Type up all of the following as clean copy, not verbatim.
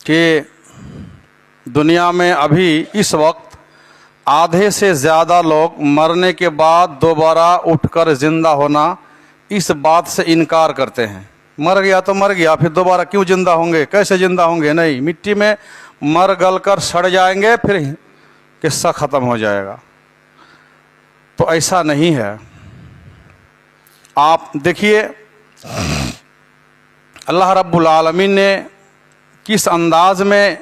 कि दुनिया में अभी इस वक्त आधे से ज़्यादा लोग मरने के बाद दोबारा उठकर ज़िंदा होना इस बात से इनकार करते हैं। मर गया तो मर गया, फिर दोबारा क्यों ज़िंदा होंगे, कैसे ज़िंदा होंगे, नहीं, मिट्टी में मर गल कर सड़ जाएंगे, फिर किस्सा ख़त्म हो जाएगा। तो ऐसा नहीं है। आप देखिए अल्लाह रब्बुल आलमीन ने किस अंदाज में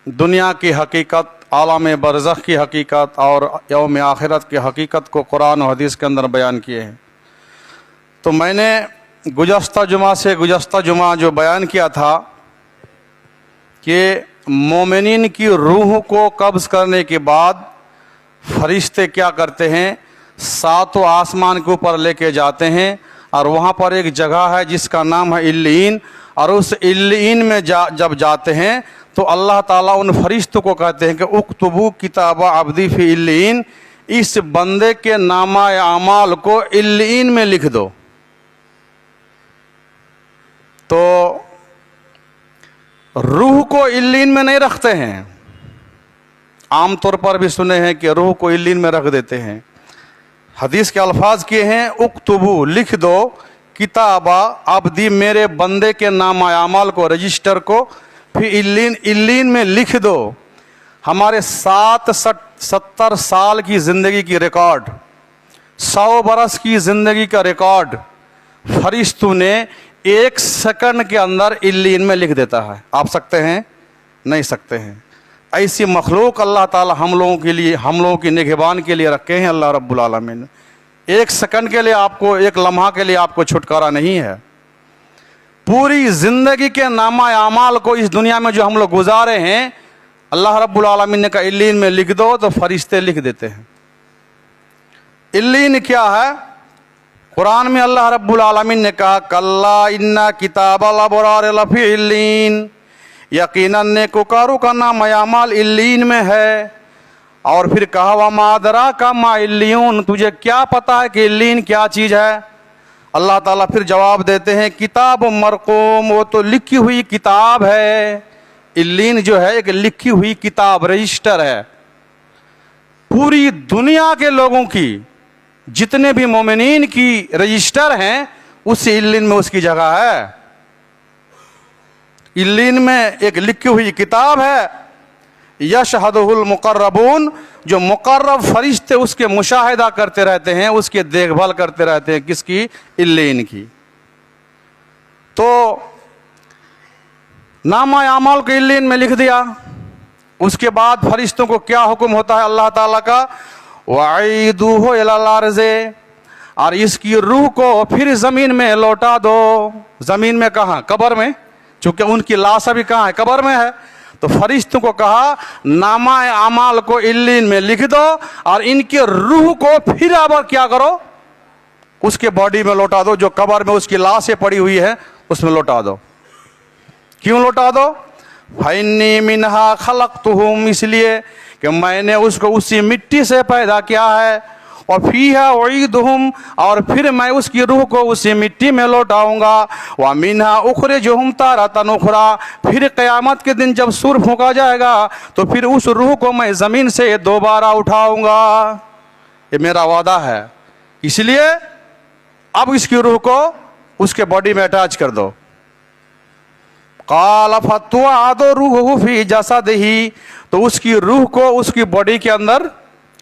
दुनिया की हकीकत, आलम बरज़ख की हकीकत और यौम आखिरत की हकीकत को कुरान और हदीस के अंदर बयान किए हैं। तो मैंने गुज़श्ता जुमा जो बयान किया था कि मोमिनीन की रूह को कब्ज़ करने के बाद फरिश्ते क्या करते हैं, सातों आसमान के ऊपर लेके जाते हैं और वहाँ पर एक जगह है जिसका नाम है इल्लीन, और उस इल्लीन में जब जाते हैं तो अल्लाह ताला उन फरिश्तों को कहते हैं कि उक्तुबू किताबा अब्दी फी इल्लीन, इस बंदे के नामा आमाल को इल्लीन में लिख दो। तो रूह को इल्लीन में नहीं रखते हैं। आमतौर पर भी सुने हैं कि रूह को इल्लीन में रख देते हैं। हदीस के अल्फाज किए हैं, उक्तुबू लिख दो, किताबा अब्दी मेरे बंदे के नाम आमाल को, रजिस्टर को, फिर इल्लीन में लिख दो। हमारे 70 साल की ज़िंदगी की रिकॉर्ड, 100 बरस की ज़िंदगी का रिकॉर्ड फरिश्तों ने 1 सेकंड के अंदर इल्लीन में लिख देता है। आप सकते हैं? नहीं सकते हैं। ऐसी मखलूक अल्लाह ताला हम लोगों के लिए, हम लोगों की निगहबान के लिए रखे हैं अल्लाह रब्बुल आलमीन। 1 सेकंड के लिए आपको, 1 लम्हा के लिए आपको छुटकारा नहीं है। पूरी ज़िंदगी के नामा आमाल को इस दुनिया में जो हम लोग गुजारे हैं, अल्लाह रब्बुल आलमीन ने कहा इल्लीन में लिख दो, तो फरिश्ते लिख देते हैं। इल्लीन क्या है? कुरान में अल्लाह रब्बुल आलमीन ने कहा, कल्ला इन्ना किताबल अबरार लफी इल्लीन, यकीनन नेकोकारों का नाम आमाल इल्लीन में है। और फिर कहा व मादरा का मा इल्लीन, तुझे क्या पता है कि इल्लीन क्या चीज़ है? अल्लाह ताला फिर जवाब देते हैं, किताब मरकूम, वो तो लिखी हुई किताब है। इल्लीन जो है एक लिखी हुई किताब, रजिस्टर है। पूरी दुनिया के लोगों की, जितने भी मोमिनीन की रजिस्टर हैं, उस इल्लीन में उसकी जगह है। इल्लीन में एक लिखी हुई किताब है। यशहदुहुल मुकर्रबून, जो मुकर्रब फरिश्ते उसके मुशाहिदा करते रहते हैं, उसके देखभाल करते रहते हैं। किसकी? इल्लीन की। तो नामा आमाल को इल्लीन में लिख दिया। उसके बाद फरिश्तों को क्या हुक्म होता है अल्लाह ताला का, वईदूहु इलल अर्ज़े, और इसकी रूह को फिर ज़मीन में लौटा दो। ज़मीन में कहाँ? कब्र में, चूँकि उनकी लाश अभी कहाँ है? कब्र में है। तो फरिश्तों को कहा नामा आमाल को इल्लीन में लिख दो और इनके रूह को फिर अब क्या करो, उसके बॉडी में लौटा दो। जो कब्र में उसकी लाशें पड़ी हुई है उसमें लौटा दो। क्यों लौटा दो? फइन्नी मिनहा खलक़तुहुम, इसलिए कि मैंने उसको उसी मिट्टी से पैदा किया है। और फीहा उईदुहुम, और फिर मैं उसकी रूह को उसी मिट्टी में लौटाऊंगा। व मिनहा उखरिजुहुम तारतन उखरा, फिर क़यामत के दिन जब सूर फूंका जाएगा तो फिर उस रूह को मैं ज़मीन से दोबारा उठाऊंगा। ये मेरा वादा है। इसलिए अब इसकी रूह को उसके बॉडी में अटैच कर दो। क़ाल फतुआदु रूहुहु फी जसदिही, तो उसकी रूह को उसकी बॉडी के अंदर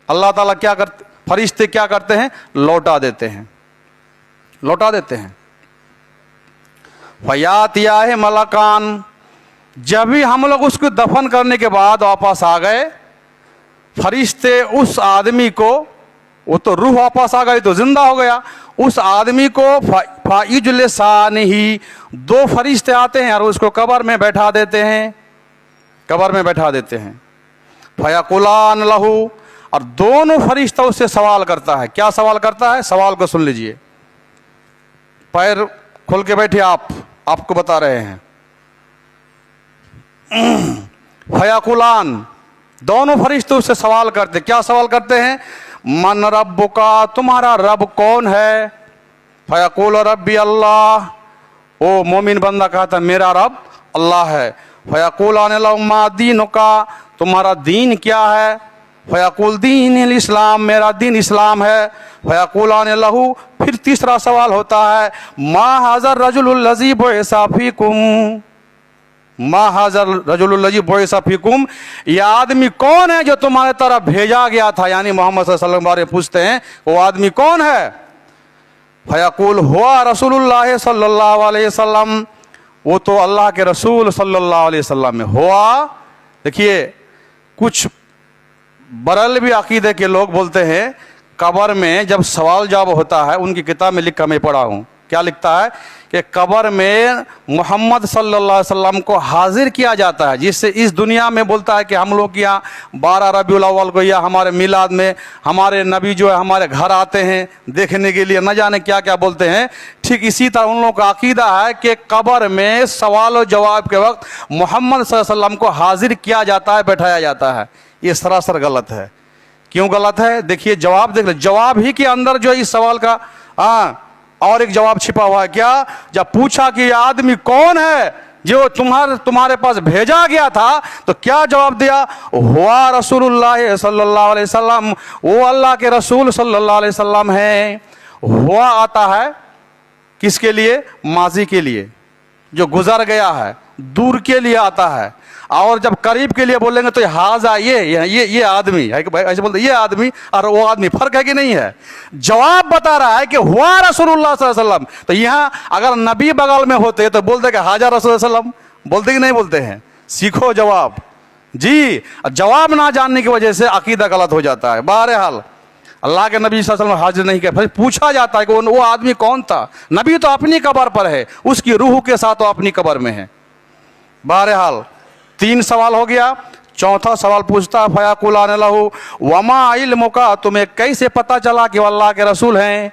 अल्लाह ताला क्या करते, फरिश्ते क्या करते हैं? लौटा देते हैं, लौटा देते हैं। फयातिया है मलकान, जब भी हम लोग उसको दफन करने के बाद वापस आ गए, फरिश्ते उस आदमी को, वो तो रूह वापस आ गई तो जिंदा हो गया, उस आदमी को फाइजुलसान ही 2 फरिश्ते आते हैं और उसको कब्र में बैठा देते हैं, कब्र में बैठा देते हैं। फयकुलान लहू, और दोनों फरिश्ता उससे सवाल करता है। क्या सवाल करता है? सवाल को सुन लीजिए, पैर खोल के बैठिए, आपको बता रहे हैं। फयकुलान, दोनों फरिश्ते उससे सवाल करते। क्या सवाल करते हैं? मन रब्बुका, तुम्हारा रब कौन है? फयकुल रब्बी अल्लाह, ओ मोमिन बंदा कहता मेरा रब अल्लाह है। फ़यक़ूलान लहू मा दीनुका, तुम्हारा दीन क्या है? फ़यक़ूल दीनुल इस्लाम, मेरा दीन इस्लाम है। फ़यक़ूलान लहू, फिर तीसरा सवाल होता है, मा हाज़र रजुलुल लज़ी बुइसा फ़ीकुम, मा हाज़र रजुलुल लज़ी बुइसा फ़ीकुम, ये आदमी कौन है जो तुम्हारे तरफ भेजा गया था? यानी मोहम्मद सल्लल्लाहु अलैहि वसल्लम के बारे में पूछते हैं, वो आदमी कौन है? फ़यक़ूल हुआ रसूलुल्लाह सल्लल्लाहु अलैहि वसल्लम, वो तो अल्लाह के रसूल सल्लल्लाहु अलैहि वसल्लम में हुआ। देखिए, कुछ बरेलवी अकीदे के लोग बोलते हैं कब्र में जब सवाल जवाब होता है, उनकी किताब में लिखा मैं पढ़ा हूँ, क्या लिखता है कि कब्र में मोहम्मद सल्लल्लाहु अलैहि वसल्लम को हाजिर किया जाता है, जिससे इस दुनिया में बोलता है कि हम लोग यहाँ 12 रबीउल अव्वल को या हमारे मिलाद में हमारे नबी जो है हमारे घर आते हैं देखने के लिए, न जाने क्या क्या बोलते हैं। ठीक इसी तरह उन लोगों का अकीदा है कि कब्र में सवाल और जवाब के वक्त मोहम्मद सल्लल्लाहु अलैहि वसल्लम को हाजिर किया जाता है, बैठाया जाता है। ये सरासर गलत है। क्यों गलत है? देखिए जवाब देख ले, जवाब ही के अंदर जो इस सवाल का और एक जवाब छिपा हुआ है। क्या? जब पूछा कि यह आदमी कौन है जो तुम्हारे पास भेजा गया था, तो क्या जवाब दिया? हुआ रसूलुल्लाह सल्लल्लाहु अलैहि वसल्लम, वो अल्लाह के रसूल सल्लल्लाहु अलैहि वसल्लम है। हुआ आता है किसके लिए? माजी के लिए, जो गुजर गया है, दूर के लिए आता है। और जब करीब के लिए बोलेंगे तो हाजा ये आदमी है कि भाई ऐसे बोलते ये आदमी और वो आदमी, फर्क है कि नहीं है? जवाब बता रहा है कि हुआ रसूलुल्लाह सल्लल्लाहु अलैहि वसल्लम। तो यहाँ अगर नबी बगल में होते तो बोलते कि हाजा रसूल सल्लल्लाहु अलैहि वसल्लम, बोलते कि नहीं बोलते हैं? सीखो जवाब जी। जवाब ना जानने की वजह से अकीदा गलत हो जाता है। बहरहाल अल्लाह के नबी सल्लल्लाहु अलैहि वसल्लम हाजिर नहीं किया, फिर पूछा जाता है कि वो आदमी कौन था? नबी तो अपनी कब्र पर है, उसकी रूह के साथ वो अपनी कब्र में है। बहरहाल 3 सवाल हो गया। चौथा सवाल पूछता है, फ़यक़ूलान लहू वमा इल्मुका, तुम्हें कैसे पता चला कि वो अल्लाह के रसूल हैं?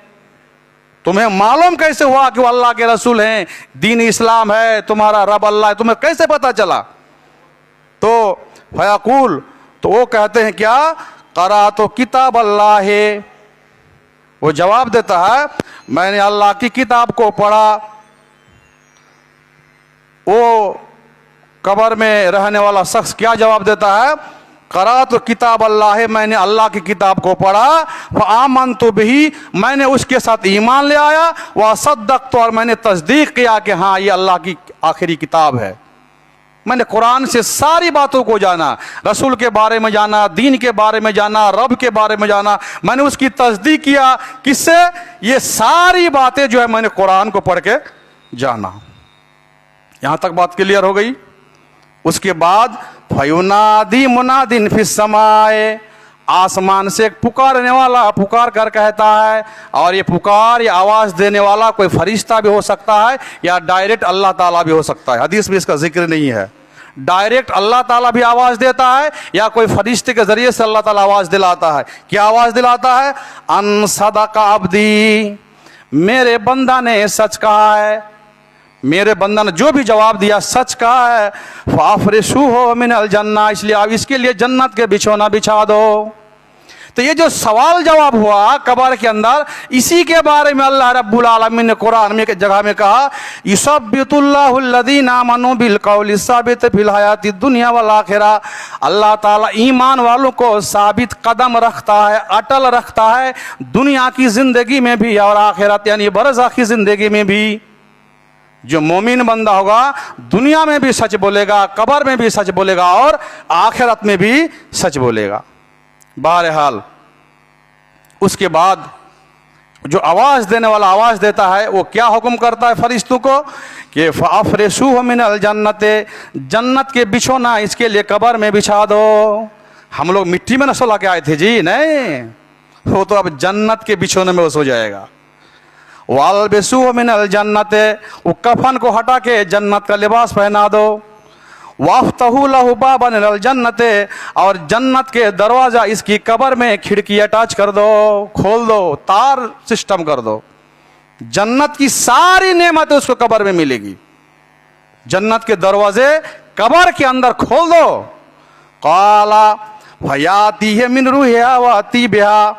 तुम्हें मालूम कैसे हुआ कि वो अल्लाह के रसूल हैं? दीन इस्लाम है, तुम्हारा रब अल्लाह है, तुम्हें कैसे पता चला? तो फ़यक़ूल, तो वो कहते हैं क्या? क़रा तो किताब अल्लाह है। वो जवाब देता है, मैंने अल्लाह की किताब को पढ़ा। वो कब्र में रहने वाला शख्स क्या जवाब देता है? क़रा तो किताब अल्लाह है, मैंने अल्लाह की किताब को पढ़ा। फ़आमनतु बिही, मैंने उसके साथ ईमान ले आया। व सद्दक़तु, और मैंने तस्दीक किया कि हाँ ये अल्लाह की आखिरी किताब है। मैंने कुरान से सारी बातों को जाना, रसूल के बारे में जाना, दीन के बारे में जाना, रब के बारे में जाना, मैंने उसकी तस्दीक किया। किससे? ये सारी बातें जो है मैंने कुरान को पढ़ के जाना। यहाँ तक बात क्लियर हो गई। उसके बाद फयुनादी मुनादिन फिस समाए, आसमान से एक पुकारने वाला पुकार कर कहता है। और ये पुकार, ये आवाज़ देने वाला कोई फरिश्ता भी हो सकता है या डायरेक्ट अल्लाह ताला भी हो सकता है। हदीस में इसका जिक्र नहीं है। डायरेक्ट अल्लाह ताला भी आवाज़ देता है या कोई फरिश्ते के ज़रिए से अल्लाह ताला आवाज़ दिलाता है। क्या आवाज़ दिलाता है? अन सदका अब्दी, मेरे बंदा ने सच कहा है, मेरे बंदा ने जो भी जवाब दिया सच कहा है। फ़ाफ़रिशूहु मिनल जन्ना, इसलिए आप इसके लिए जन्नत के बिछौना बिछा दो। तो ये जो सवाल जवाब हुआ कब्र के अंदर, इसी के बारे में अल्लाह रब्बुल आलमीन ने कुरान में एक जगह में कहा, युसब्बितुल्लाहु अल्लज़ीना आमनू बिल क़ौलि साबित फिल हयाति दुनिया वल आखिरा। अल्लाह ताला ईमान वालों को साबित कदम रखता है, अटल रखता है, दुनिया की ज़िंदगी में भी और आखिरत यानी बरज़ख की ज़िंदगी में भी। जो मोमिन बंदा होगा दुनिया में भी सच बोलेगा, कब्र में भी सच बोलेगा और आखिरत में भी सच बोलेगा। बहरहाल उसके बाद जो आवाज़ देने वाला आवाज़ देता है वो क्या हुक्म करता है फरिश्तों को कि फ़ाफ़रिशूहु मिनल जन्नत, जन्नत के बिछौना इसके लिए कब्र में बिछा दो। हम लोग मिट्टी में न सुला के आए थे जी, नहीं, वो तो अब जन्नत के बिछौने में वो सो जाएगा। वालबिसूहु मिनल जन्नत, वो कफन को हटा के जन्नत का लिबास पहना दो। वाफ्तहू लहू बाबन मिनल जन्नत, और जन्नत के दरवाज़ा इसकी कब्र में खिड़की अटैच कर दो, खोल दो, तार सिस्टम कर दो। जन्नत की सारी नेमतें उसको कब्र में मिलेगी। जन्नत के दरवाजे कब्र के अंदर खोल दो। काला फयाती है मिन रूहिहा वाती बिहा,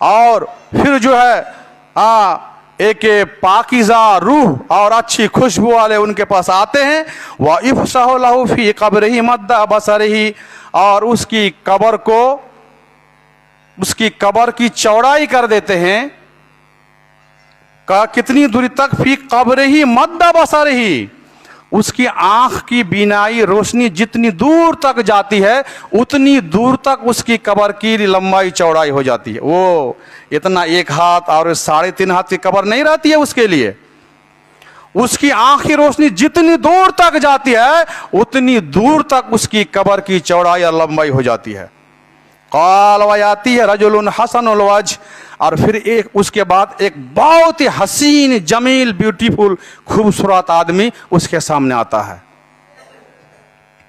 और फिर जो है एक पाकीज़ा रूह और अच्छी खुशबू वाले उनके पास आते हैं। वह इफ़साहु लहू फ़ी क़ब्रिही मद्दा बसरिही, और उसकी कब्र की चौड़ाई कर देते हैं। का कितनी दूरी तक? फ़ी क़ब्रिही मद्दा बसरिही, उसकी आंख की बीनाई रोशनी जितनी दूर तक जाती है उतनी दूर तक उसकी कब्र की लंबाई चौड़ाई हो जाती है। वो इतना 1 हाथ और 3.5 हाथ की कब्र नहीं रहती है उसके लिए। उसकी आंख की रोशनी जितनी दूर तक जाती है उतनी दूर तक उसकी कब्र की चौड़ाई और लंबाई हो जाती है। क़ाल वयाती है रजुलुन हसनुल वज्ह, और फिर उसके बाद एक बहुत ही हसीन जमील ब्यूटीफुल खूबसूरत आदमी उसके सामने आता है।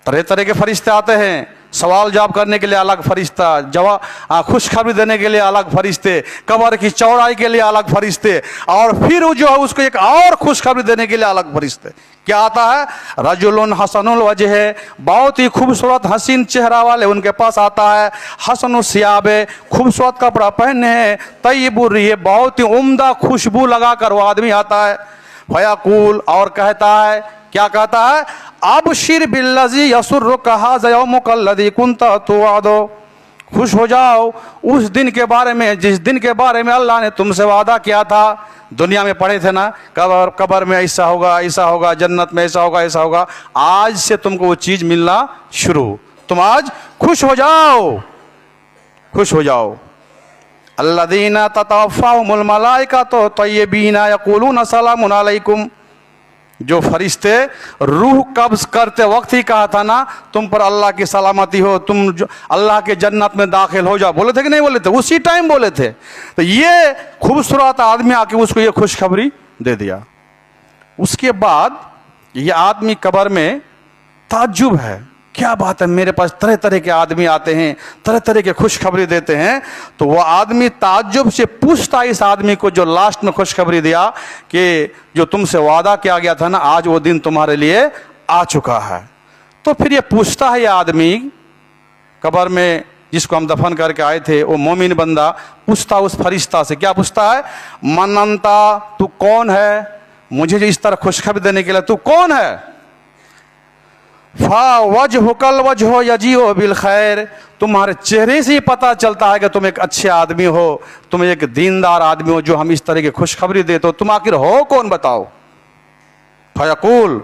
तरह तरह के फरिश्ते आते हैं, सवाल जवाब करने के लिए अलग फरिश्ता, खुशखबरी देने के लिए अलग फरिश्ते, कब्र की चौड़ाई के लिए अलग फरिश्ते, और फिर जो है उसको एक और खुशखबरी देने के लिए अलग फरिश्ते। क्या आता है? रजुलुन हसनुल वजह है, बहुत ही खूबसूरत हसीन चेहरा वाले उनके पास आता है। हसनु सियाबे, खूबसूरत कपड़ा पहने हैं। तय्यबुर रिह, बहुत ही उम्दा खुशबू लगाकर वो आदमी आता है। फयाकूल, और कहता है, क्या कहता है? अबशिर बिल्लज़ी यसुर्रुका हाज़ा यौमुकल्लज़ी कुन्ता तुअदु, खुश हो जाओ उस दिन के बारे में जिस दिन के बारे में अल्लाह ने तुमसे वादा किया था। दुनिया में पढ़े थे ना, कब्र में ऐसा होगा ऐसा होगा, जन्नत में ऐसा होगा ऐसा होगा। आज से तुमको वो चीज़ मिलना शुरू, तुम आज खुश हो जाओ, खुश हो जाओ। अल्लज़ीना ततवफ़ाहुमुल मलाइकतु तय्यबीना यक़ूलूना सलामुन अलैकुम, जो फरिश्ते रूह कब्ज़ करते वक्त ही कहा था ना तुम पर अल्लाह की सलामती हो, तुम जो अल्लाह के जन्नत में दाखिल हो जाओ, बोले थे कि नहीं बोले थे? उसी टाइम बोले थे। तो ये खूबसूरत आदमी आके उसको ये खुशखबरी दे दिया। उसके बाद ये आदमी कब्र में ताज्जुब है, क्या बात है, मेरे पास तरह तरह के आदमी आते हैं, तरह तरह के खुशखबरी देते हैं। तो वह आदमी ताज्जुब से पूछता इस आदमी को जो लास्ट में खुशखबरी दिया कि जो तुमसे वादा किया गया था ना, आज वो दिन तुम्हारे लिए आ चुका है। तो फिर ये पूछता है, ये आदमी कब्र में जिसको हम दफन करके आए थे, वो मोमिन बंदा पूछता उस फरिश्ता से, क्या पूछता है? मन अंता, तू कौन है? मुझे जो इस तरह खुशखबरी देने के लिए तू कौन है? फा वजहुकल वजहो यजीओ बिल खैर, तुम्हारे चेहरे से ही पता चलता है कि तुम एक अच्छे आदमी हो, तुम एक दीनदार आदमी हो जो हम इस तरह की खुशखबरी देते हो। तुम आखिर हो कौन बताओ? फयकूल,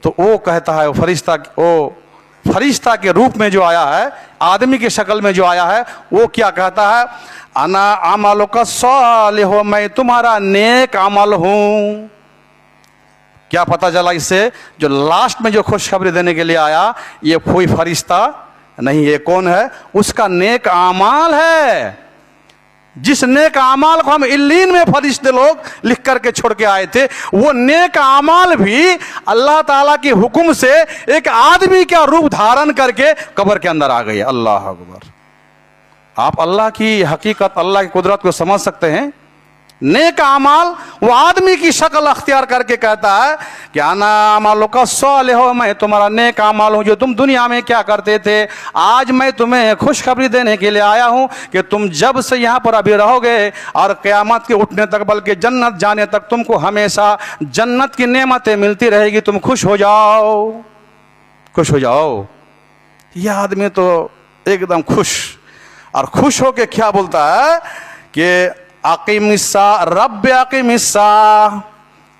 तो वो कहता है, वो फरिश्ता के रूप में जो आया है, आदमी की शक्ल में जो आया है, वो क्या कहता है? अना अमलुका सालिह, मैं तुम्हारा नेक अमल हूँ। क्या पता चला इससे? जो लास्ट में जो खुशखबरी देने के लिए आया ये कोई फरिश्ता नहीं, ये कौन है? उसका नेक आमाल है। जिस नेक आमाल को हम इल्लीन में फरिश्ते लोग लिख करके छोड़ के आए थे, वो नेक आमाल भी अल्लाह ताला के हुक्म से एक आदमी का रूप धारण करके कब्र के अंदर आ गई। अल्लाह अकबर। आप अल्लाह की हकीकत, अल्लाह की कुदरत को समझ सकते हैं। नेक अमाल वो आदमी की शक्ल अख्तियार करके कहता है कि अना अमालुका सालिह, मैं तुम्हारा नेक अमाल हूँ जो तुम दुनिया में क्या करते थे। आज मैं तुम्हें खुशखबरी देने के लिए आया हूँ कि तुम जब से यहाँ पर अभी रहोगे और क़यामत के उठने तक, बल्कि जन्नत जाने तक, तुमको हमेशा जन्नत की नेमतें मिलती रहेगी। तुम खुश हो जाओ, खुश हो जाओ। यह आदमी तो एकदम खुश, और खुश होके क्या बोलता है कि अकीमिस्सा रब अकीमिस्सा,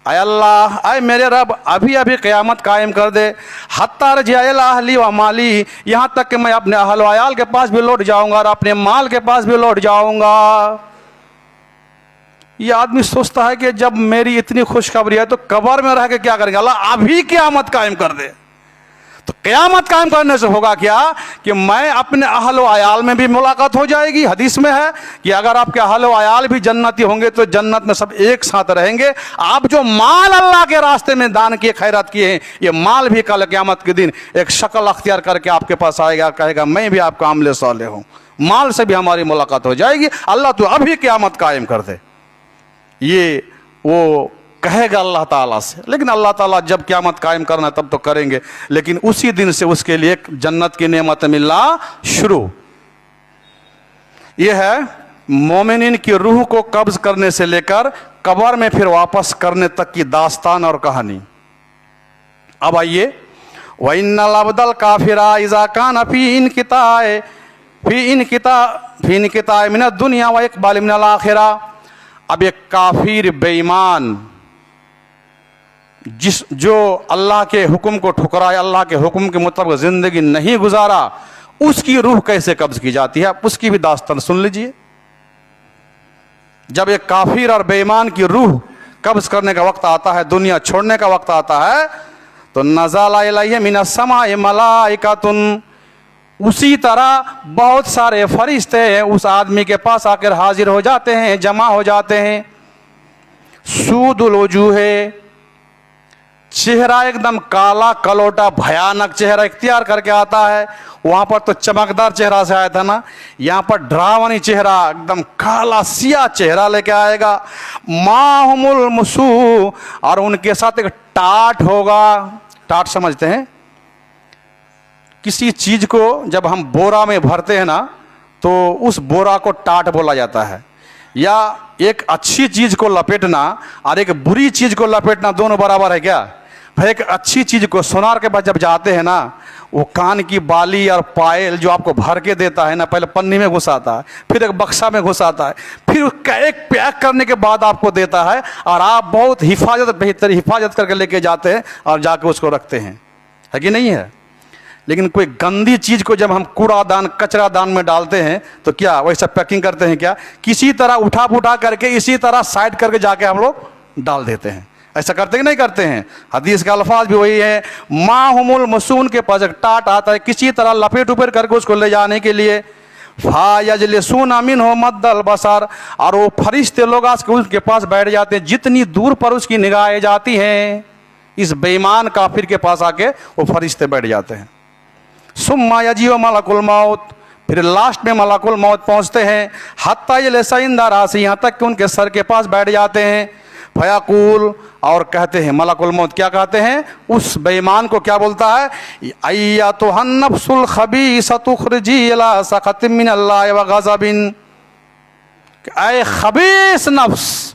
आय अल्लाह, आय मेरे रब, अभी अभी क़यामत कायम कर दे। हत्ता रजिया इला अहली व माली, यहाँ तक कि मैं अपने अहल व अयाल के पास भी लौट जाऊँगा और अपने माल के पास भी लौट जाऊँगा। ये आदमी सोचता है कि जब मेरी इतनी खुशखबरी है तो कब्र में रह के क्या करेंगे? अल्लाह अभी क़यामत कायम कर दे। तो क़यामत कायम करने से होगा क्या कि मैं अपने अहल व अयाल में भी मुलाकात हो जाएगी। हदीस में है कि अगर आपके अहल व अयाल भी जन्नती होंगे तो जन्नत में सब एक साथ रहेंगे। आप जो माल अल्लाह के रास्ते में दान किए, खैरात किए हैं, ये माल भी कल क़यामत के दिन एक शक्ल अख्तियार करके आपके पास आएगा, कहेगा मैं भी आपका आमले साले हूँ, माल से भी हमारी मुलाकात हो जाएगी। अल्लाह तो अभी क़यामत कायम कर दे, ये वो कहेगा अल्लाह ताला से। लेकिन अल्लाह ताला जब क़यामत कायम करना तब तो करेंगे, लेकिन उसी दिन से उसके लिए जन्नत की नेमत मिलना शुरू। यह है मोमिनीन की रूह को कब्ज़ करने से लेकर कब्र में फिर वापस करने तक की दास्तान और कहानी। अब आइए, वइन्नल अब्दल काफिरा इज़ा कान फी इनकिताए मिनद दुनिया व इक़बाल मिनल आखिरा। अब एक काफिर बेईमान जो अल्लाह के हुक्म को ठुकराए, अल्लाह के हुक्म के मुताबिक ज़िंदगी नहीं गुजारा, उसकी रूह कैसे कब्ज़ की जाती है, उसकी भी दास्तान सुन लीजिए। जब एक काफिर और बेईमान की रूह कब्ज़ करने का वक्त आता है, दुनिया छोड़ने का वक्त आता है, तो नज़ला इलैहि मिनस समाए मलाइकतुन, उसी तरह बहुत सारे फरिश्ते उस आदमी के पास आकर हाजिर हो जाते हैं, जमा हो जाते हैं। सूदुल वजूहे, चेहरा एकदम काला कलोटा भयानक चेहरा इख्तियार करके आता है। वहाँ पर तो चमकदार चेहरा से आया था ना, यहाँ पर डरावनी चेहरा एकदम काला सिया चेहरा लेके आएगा। माहुमुल मुसू, और उनके साथ एक टाट होगा। टाट समझते हैं, किसी चीज़ को जब हम बोरा में भरते हैं ना, तो उस बोरा को टाट बोला जाता है। या एक अच्छी चीज़ को लपेटना और एक बुरी चीज़ को लपेटना दोनों बराबर है क्या? भाई एक अच्छी चीज़ को सोनार के पास जब जाते हैं ना, वो कान की बाली और पायल जो आपको भर के देता है ना, पहले पन्नी में घुसाता है, फिर एक बक्सा में घुसाता है, फिर एक पैक करने के बाद आपको देता है, और आप बहुत बेहतर हिफाजत करके लेके जाते हैं और जाके उसको रखते हैं, है कि नहीं है? लेकिन कोई गंदी चीज़ को जब हम कूड़ादान कचरादान में डालते हैं तो क्या वैसा पैकिंग करते हैं क्या? किसी तरह उठा करके इसी तरह साइड करके जाके हम लोग डाल देते हैं। ऐसा करते कि नहीं करते हैं? हदीस का अल्फाज भी वही है, माहुमुल मसून के पास एक टाट आता है, किसी तरह लपेट उपेट करके उसको ले जाने के लिए। फायजलिसूना मिन्हु मद्दल बसर, और वो फरिश्ते लोग आज उसके पास बैठ जाते हैं, जितनी दूर पर उसकी निगाहें जाती हैं, इस बेईमान काफिर के पास आके वो फरिश्ते बैठ जाते हैं। सुम्मा यजीउ मलकुल मौत, फिर लास्ट में मलकुल मौत पहुँचते हैं। हत्ता यलसा इंदा रासी, यहाँ तक कि उनके सर के पास बैठ जाते हैं। फयाकूल, और कहते हैं मलकुल मौत क्या कहते हैं? उस बेईमान को क्या बोलता है? अय्यतुहन नफ्सुल खबीसतु उखरिजी इला सखतिम मिनल्लाहि व गज़बिन, ऐ खबीस नफ्स,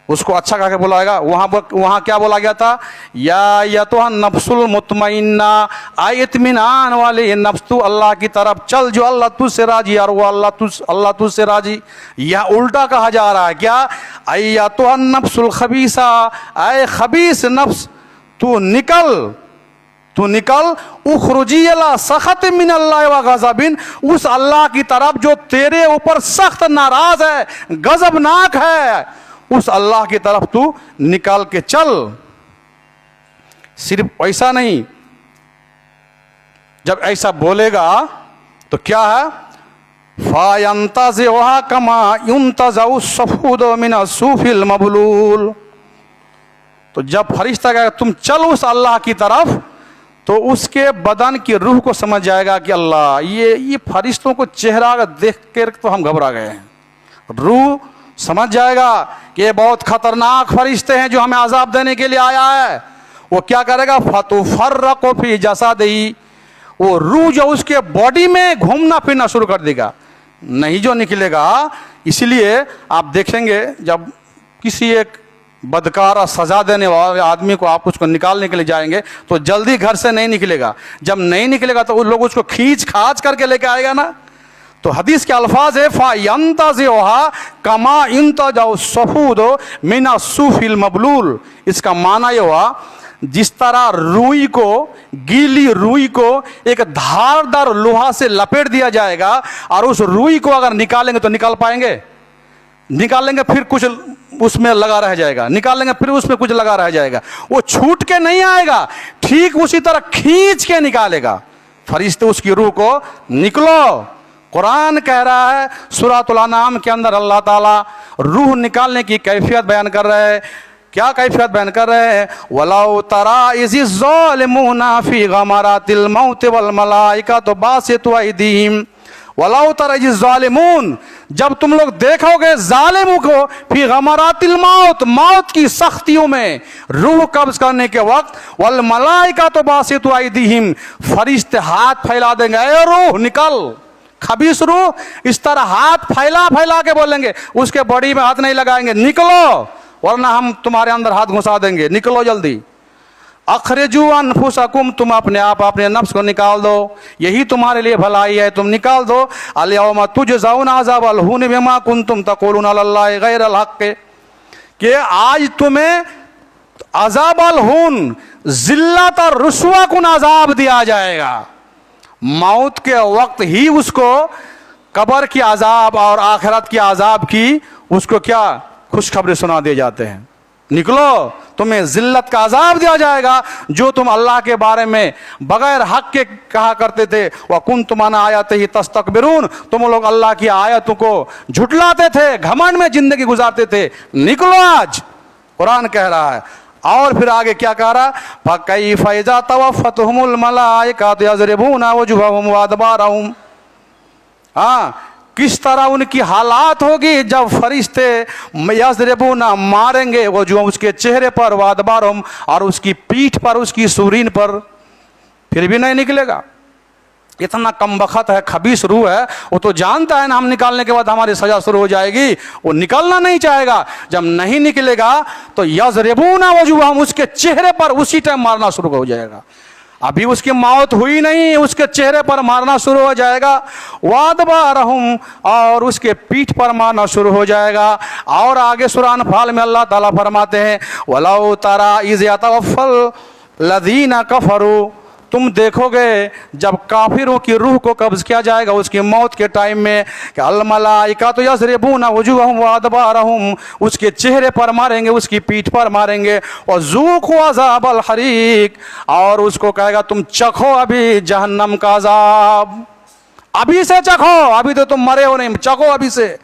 उसको अच्छा कह के बुलाएगा। वहाँ क्या बोला गया था? या तो नफ्सुल मुतमइन्ना, आए इत्मीनान वाले नफ्स, तू अल्लाह की तरफ चल जो अल्लाह तुझसे राजी, और वो अल्लाह तुझसे राजी। यह उल्टा कहा जा रहा है क्या? या तो नफ्सुल खबीसा, आए खबीस नफ्स, तू निकल उखरुजी अला सखत मिनल्लाहि व गज़बिन, उस अल्लाह की तरफ जो तेरे ऊपर सख्त नाराज है, गजबनाक है, उस अल्लाह की तरफ तू निकाल के चल। सिर्फ ऐसा नहीं, जब ऐसा बोलेगा तो क्या है? फायंताज़िउहा कमा युंतज़उ सफूद मिन अस्सूफिल मबलूल, तो जब फरिश्ता कहेगा तुम चल उस अल्लाह की तरफ, तो उसके बदन की रूह को समझ जाएगा कि अल्लाह, ये फरिश्तों को चेहरा देख कर तो हम घबरा गए हैं। रूह समझ जाएगा कि ये बहुत खतरनाक फरिश्ते हैं जो हमें अजाब देने के लिए आया है। वो क्या करेगा? फतुफर्रक़ु फी जसदिही, वो रूह जो उसके बॉडी में घूमना फिरना शुरू कर देगा, नहीं जो निकलेगा। इसलिए आप देखेंगे जब किसी एक बदकार और सजा देने वाले आदमी को आप उसको निकालने के लिए जाएंगे तो जल्दी घर से नहीं निकलेगा। जब नहीं निकलेगा तो उन लोग उसको खींच खाच करके लेके आएगा ना। तो हदीस के अल्फाज है फायंताज़िउहा कमा युंतज़उ सफूद मिन अस्सूफिल मबलूल। इसका माना ये हुआ, जिस तरह रुई को, गीली रुई को एक धारदार लोहा से लपेट दिया जाएगा, और उस रुई को अगर निकालेंगे तो निकाल पाएंगे? निकालेंगे फिर कुछ उसमें लगा रह जाएगा, निकालेंगे फिर उसमें कुछ लगा रह जाएगा, वो छूट के नहीं आएगा, ठीक उसी तरह खींच के निकालेगा फरिश्ते उसकी रूह को। निकलो, कुरान कह रहा है सूरतुल अनाम के अंदर, अल्लाह ताला रूह निकालने की कैफियत बयान कर रहे हैं। क्या कैफियत बयान कर रहे हैं? वलाउ तरा इज़ ज़ालिमूना फी गमरातिल मौत वल मलाइकतु बासितु अयदीहिम, वलाउ तरा इज़ ज़ालिमून, जब तुम लोग देखोगे जालिमों को फी गमरातिल मौत, मौत की सख्तियों में रूह कब्ज करने के वक्त, वल मलाइकतु बासितु अयदीहिम, फरिश्ते हाथ फैला देंगे, ए रूह निकल, खबीस रूह इस तरह हाथ फैला फैला के बोलेंगे, उसके बॉडी में हाथ नहीं लगाएंगे, निकलो वरना हम तुम्हारे अंदर हाथ घुसा देंगे, निकलो जल्दी। अखरजू अनफुसकुम, तुम अपने आप अपने नफ्स को निकाल दो, यही तुम्हारे लिए भलाई है, तुम निकाल दो। अल-यौमा तुजज़ौना अज़ाबल हून बिमा कुंतुम तक़ूलूना अलल्लाहि गैरल हक़, कि आज तुम्हें अज़ाबल हून, जिल्लत और रुस्वा कुन अज़ाब दिया जाएगा। मौत के वक्त ही उसको कब्र की अज़ाब और आखिरत की अज़ाब की उसको क्या खुशखबरी सुना दिए जाते हैं, निकलो तुम्हें जिल्लत का अज़ाब दिया जाएगा जो तुम अल्लाह के बारे में बगैर हक के कहा करते थे। वह कुंतुम अन आयातिही तस्तकबिरून, तुम लोग अल्लाह की आयतों को झुटलाते थे, घमंड में जिंदगी गुजारते थे, निकलो आज, कुरान कह रहा है। और फिर आगे क्या कह रहा, फकैफ़ इज़ा तवफ़्फ़तहुमुल मलाइकातु यज़रिबूना वजुहहुम व अदबारहुम, हाँ किस तरह उनकी हालात होगी जब फरिश्ते यज़रिबूना मारेंगे, वो जो उसके चेहरे पर, व अदबारहुम और उसकी पीठ पर, उसकी सूरीन पर, फिर भी नहीं निकलेगा। इतना कमबख्त है, खबीस रूह है, वो तो जानता है ना हम निकालने के बाद हमारी सजा शुरू हो जाएगी, वो निकलना नहीं चाहेगा। जब नहीं निकलेगा तो यज़रिबूना वजुहहुम, उसके चेहरे पर उसी टाइम मारना शुरू हो जाएगा। अभी उसकी मौत हुई नहीं, उसके चेहरे पर मारना शुरू हो जाएगा। वादबारहुम, और उसके पीठ पर मारना शुरू हो जाएगा। और आगे सूरह अनफाल में अल्लाह ताला फरमाते हैं, वलौ तरा इज़ यतवफ़्फ़ल लज़ीना कफ़रू, तुम देखोगे जब काफिरों की रूह को कब्ज़ किया जाएगा उसकी मौत के टाइम में, कि अल मलाइकातु यज़रिबूना वजुहहुम व अदबारहुम, उसके चेहरे पर मारेंगे, उसकी पीठ पर मारेंगे। और ज़ूक़ू अज़ाबल हरीक, और उसको कहेगा तुम चखो अभी जहन्नम का अज़ाब, अभी से चखो, अभी तो तुम मरे हो नहीं, चखो अभी से।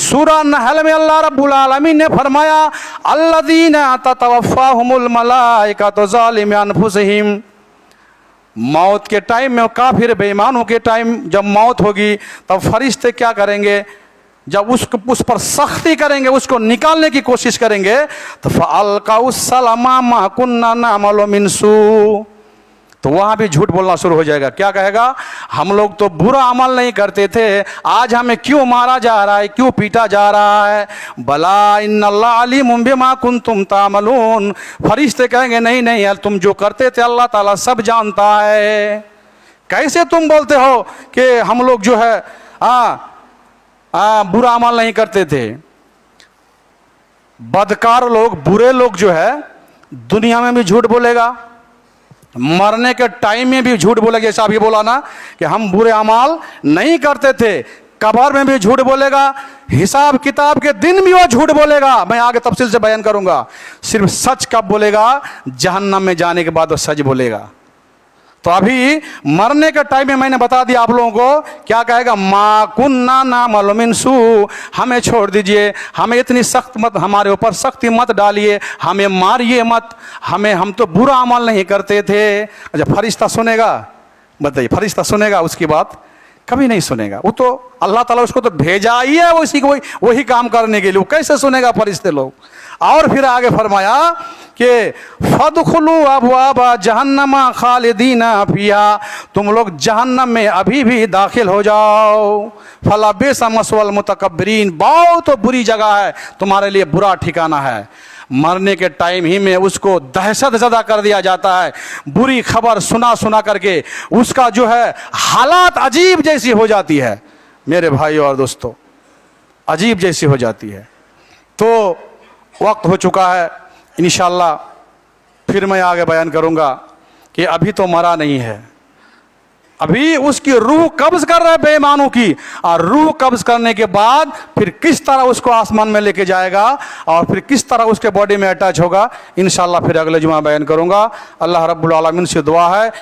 सूरह नहल में अल्लाह रब्बुल आलमीन ने फरमाया, अल्लज़ीना ततवफ़्फ़ाहुमुल मलाइकातु ज़ालिमी अनफुसिहिम, मौत के टाइम में, काफिर बेईमानों के टाइम जब मौत होगी तब फरिश्ते क्या करेंगे, जब उस पर सख्ती करेंगे, उसको निकालने की कोशिश करेंगे, तो फ़अल्क़ौस्सलमा मा कुन्ना नअमलु मिन सू, तो वहाँ भी झूठ बोलना शुरू हो जाएगा। क्या कहेगा, हम लोग तो बुरा अमल नहीं करते थे, आज हमें क्यों मारा जा रहा है, क्यों पीटा जा रहा है। बला इन्नल्लाह अलीमुम बिमा कुंतुम तामलून, फरिश्ते कहेंगे नहीं नहीं यार, तुम जो करते थे अल्लाह ताला सब जानता है। कैसे तुम बोलते हो कि हम लोग जो है बुरा अमल नहीं करते थे। बदकार लोग, बुरे लोग जो है दुनिया में भी झूठ बोलेगा, मरने के टाइम में भी झूठ बोलेगा। जैसा अभी बोला ना कि हम बुरे अमाल नहीं करते थे, कब्र में भी झूठ बोलेगा, हिसाब किताब के दिन भी वो झूठ बोलेगा। मैं आगे तफसील से बयान करूंगा। सिर्फ सच कब बोलेगा, जहन्नम में जाने के बाद वो सच बोलेगा। तो अभी मरने के टाइम में मैंने बता दिया आप लोगों को, क्या कहेगा, मा कुन्ना नअमलु मिन सू, हमें छोड़ दीजिए, हमें इतनी सख्त मत, हमारे ऊपर सख्ती मत डालिए, हमें मारिए मत, हम तो बुरा अमल नहीं करते थे। अच्छा फरिश्ता सुनेगा, बताइए फरिश्ता सुनेगा उसकी बात? कभी नहीं सुनेगा। वो तो अल्लाह ताला उसको तो भेजा ही है वही काम करने के लिए, वो कैसे सुनेगा फरिश्ते लोग। और फिर आगे फरमाया कि फदखुलू अबवाबा जहन्नमा खालिदीना फिहा, तुम लोग जहन्नम में अभी भी दाखिल हो जाओ। फला बिसा मसवल मुतकब्बिरीन, बहुत तो बुरी जगह है, तुम्हारे लिए बुरा ठिकाना है। मरने के टाइम ही में उसको दहशत ज़दा कर दिया जाता है, बुरी खबर सुना सुना करके उसका जो है हालात अजीब जैसी हो जाती है मेरे भाई और दोस्तों, अजीब जैसी हो जाती है। तो वक्त हो चुका है, इंशाअल्लाह फिर मैं आगे बयान करूंगा कि अभी तो मरा नहीं है, अभी उसकी रूह कब्ज कर रहा है बेईमानों की, और रूह कब्ज करने के बाद फिर किस तरह उसको आसमान में लेके जाएगा और फिर किस तरह उसके बॉडी में अटैच होगा, इंशाअल्लाह फिर अगले जुमा बयान करूंगा। अल्लाह रब्बुल आलमीन से दुआ है